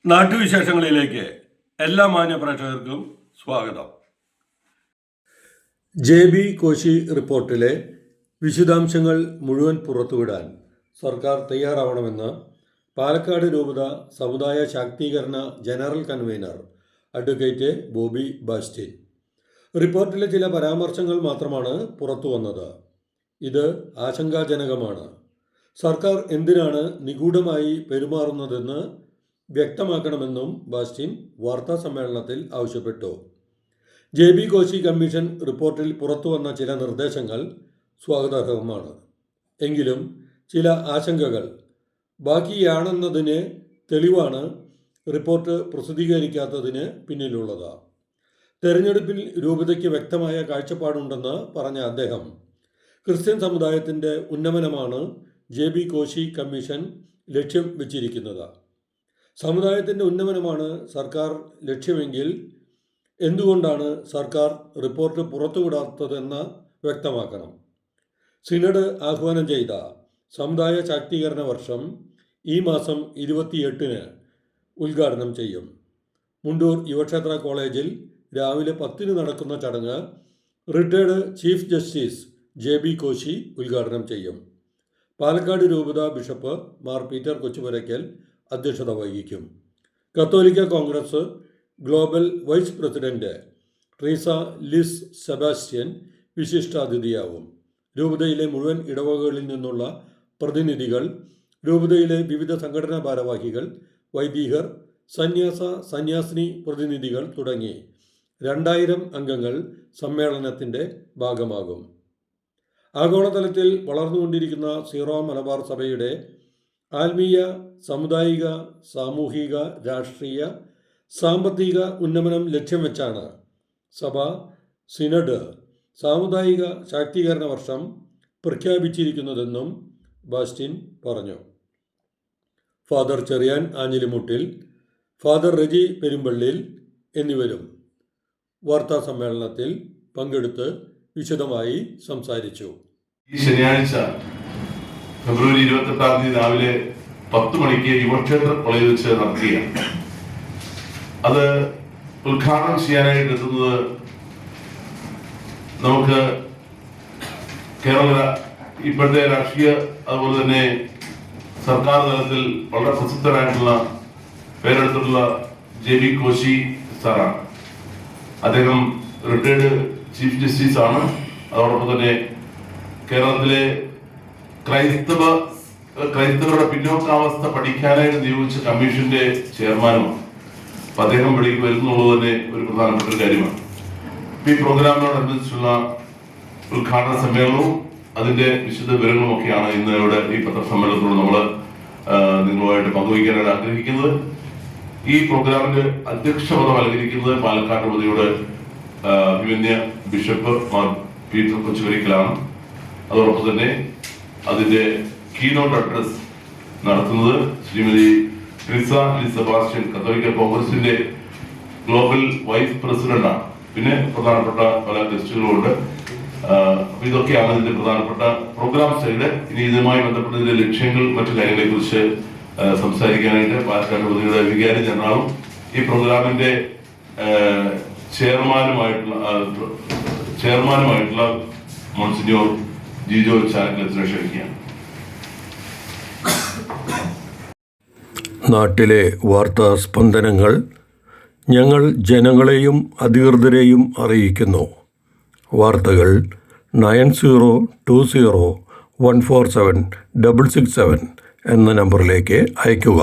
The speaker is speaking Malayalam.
നാട്ടുവിശേഷങ്ങളിലേക്ക് എല്ലാ മാന്യ പ്രേക്ഷകർക്കും സ്വാഗതം. JB കോശി റിപ്പോർട്ടിലെ വിശദാംശങ്ങൾ മുഴുവൻ പുറത്തുവിടാൻ സർക്കാർ തയ്യാറാവണമെന്ന് പാലക്കാട് രൂപത സമുദായ ശാക്തീകരണ general convener advocate Bobby Bastin. റിപ്പോർട്ടിലെ ചില പരാമർശങ്ങൾ മാത്രമാണ് പുറത്തു വന്നത്. ഇത് ആശങ്കാജനകമാണ്. സർക്കാർ എന്തിനാണ് നിഗൂഢമായി പെരുമാറുന്നതെന്ന് വ്യക്തമാക്കണമെന്നും ബാസ്റ്റിൻ വാർത്താ സമ്മേളനത്തിൽ ആവശ്യപ്പെട്ടു. JB കോശി കമ്മീഷൻ റിപ്പോർട്ടിൽ പുറത്തുവന്ന ചില നിർദ്ദേശങ്ങൾ സ്വാഗതാർഹമാണ്. എങ്കിലും ചില ആശങ്കകൾ ബാക്കിയാണെന്നതിന് തെളിവാണ് റിപ്പോർട്ട് പ്രസിദ്ധീകരിക്കാത്തതിന് പിന്നിലുള്ളത്. തെരഞ്ഞെടുപ്പിൽ രൂപതയ്ക്ക് വ്യക്തമായ കാഴ്ചപ്പാടുണ്ടെന്ന് പറഞ്ഞ അദ്ദേഹം, ക്രിസ്ത്യൻ സമുദായത്തിൻ്റെ ഉന്നമനമാണ് JB കോശി കമ്മീഷൻ ലക്ഷ്യം വച്ചിരിക്കുന്നത്. സമുദായത്തിൻ്റെ ഉന്നമനമാണ് സർക്കാർ ലക്ഷ്യമെങ്കിൽ എന്തുകൊണ്ടാണ് സർക്കാർ റിപ്പോർട്ട് പുറത്തുവിടാത്തതെന്ന് വ്യക്തമാക്കണം. സിനഡ് ആഹ്വാനം ചെയ്ത സമുദായ ശാക്തീകരണ വർഷം ഈ മാസം 28-ന് ഉദ്ഘാടനം ചെയ്യും. മുണ്ടൂർ യുവക്ഷേത്ര കോളേജിൽ രാവിലെ 10-ന് നടക്കുന്ന ചടങ്ങ് retired chief justice JB Koshy ഉദ്ഘാടനം ചെയ്യും. പാലക്കാട് രൂപത ബിഷപ്പ് മാർ പീറ്റർ കൊച്ചുപുരയ്ക്കൽ അധ്യക്ഷത വഹിക്കും. കത്തോലിക്ക Congress global vice president Treesa Lis Sebastian വിശിഷ്ടാതിഥിയാവും. രൂപതയിലെ മുഴുവൻ ഇടവകകളിൽ നിന്നുള്ള പ്രതിനിധികൾ, രൂപതയിലെ വിവിധ സംഘടനാ ഭാരവാഹികൾ, വൈദികർ, സന്യാസിനി പ്രതിനിധികൾ തുടങ്ങി 2000 അംഗങ്ങൾ സമ്മേളനത്തിൻ്റെ ഭാഗമാകും. ആഗോളതലത്തിൽ വളർന്നുകൊണ്ടിരിക്കുന്ന സീറോ മലബാർ സഭയുടെ ആത്മീയ, സാമുദായിക, സാമൂഹിക, രാഷ്ട്രീയ, സാമ്പത്തിക ഉന്നമനം ലക്ഷ്യം വെച്ചാണ് സഭ സിനഡ് സാമുദായിക ശാക്തീകരണ വർഷം പ്രഖ്യാപിച്ചിരിക്കുന്നതെന്നും ബാസ്റ്റിൻ പറഞ്ഞു. ഫാദർ ചെറിയാൻ ആഞ്ഞിലിമുട്ടിൽ, ഫാദർ റെജി പെരുമ്പള്ളിൽ എന്നിവരും വാർത്താ സമ്മേളനത്തിൽ പങ്കെടുത്ത് വിശദമായി സംസാരിച്ചു. ഈ ശനിയാഴ്ച ഫെബ്രുവരി 28 രാവിലെ 10 മണിക്ക് യുവക്ഷേത്ര കോളേജിൽ വെച്ച് നടത്തുകയാണ്. അത് ഉദ്ഘാടനം ചെയ്യാനായിട്ട് എത്തുന്നത് നമുക്ക് കേരള ഇപ്പോഴത്തെ രാഷ്ട്രീയ അതുപോലെ തന്നെ സർക്കാർ തലത്തിൽ വളരെ പ്രസിദ്ധരായിട്ടുള്ള പേരെടുത്തിട്ടുള്ള JB കോശി സാറാണ്. അദ്ദേഹം റിട്ടയർഡ് ചീഫ് ജസ്റ്റിസ് ആണ്. അതോടൊപ്പം തന്നെ കേരളത്തിലെ ക്രൈസ്തവരുടെ പിന്നോക്കാവസ്ഥ പഠിക്കാനായിട്ട് നിയോഗിച്ച കമ്മീഷന്റെ ചെയർമാനുമാണ്. അപ്പൊ അദ്ദേഹം ഇവിടേക്ക് വരുന്നുള്ളത് തന്നെ ഒരു പ്രധാനപ്പെട്ട ഒരു കാര്യമാണ്. ഈ പ്രോഗ്രാമിനോടനുബന്ധിച്ചുള്ള ഉദ്ഘാടന സമ്മേളനവും അതിന്റെ വിശദ വിവരങ്ങളും ഒക്കെയാണ് ഇന്ന് ഇവിടെ ഈ പത്രസമ്മേളനത്തോട് നമ്മൾ നിങ്ങളുമായിട്ട് പങ്കുവയ്ക്കാനായിട്ട് ആഗ്രഹിക്കുന്നത്. ഈ പ്രോഗ്രാമിന്റെ അധ്യക്ഷപദം അലങ്കരിക്കുന്നത് പാലക്കാട് രൂപതയുടെ അഭിമന്യ ബിഷപ്പ് മാർ പീറ്റർ കൊച്ചുപുരയ്ക്കലാണ്. അതോടൊപ്പം തന്നെ അതിന്റെ കീനോട്ട് അഡ്രസ് നടത്തുന്നത് ശ്രീമതി ട്രീസ ലിസ് സെബാസ്റ്റ്യൻ, കത്തോലിക്ക കോൺഗ്രസിന്റെ ഗ്ലോബൽ വൈസ് പ്രസിഡന്റാണ്. പിന്നെ പ്രധാനപ്പെട്ട പല ഗസ്റ്റുകളുണ്ട്. ഇതൊക്കെയാണ് ഇതിന്റെ പ്രധാനപ്പെട്ട പ്രോഗ്രാം സൈഡ്. ഇനി ഇതുമായി ബന്ധപ്പെട്ട ഇതിന്റെ ലക്ഷ്യങ്ങൾ, മറ്റു കാര്യങ്ങളെ കുറിച്ച് സംസാരിക്കാനായിട്ട് പാലക്കാട് രൂപതയുടെ വികാരി ജനറാളും ഈ പ്രോഗ്രാമിന്റെ ചെയർമാനുമായിട്ടുള്ള മോൺസിഞ്ഞോർ ജിജോ ചാനക്കലത്തിനെ ക്ഷണിക്കുകയാണ്. നാട്ടിലെ വാർത്താ സ്പന്ദനങ്ങൾ ഞങ്ങൾ ജനങ്ങളെയും അധികൃതരെയും അറിയിക്കുന്നു. വാർത്തകൾ 9020147667 എന്ന നമ്പറിലേക്ക് അയയ്ക്കുക.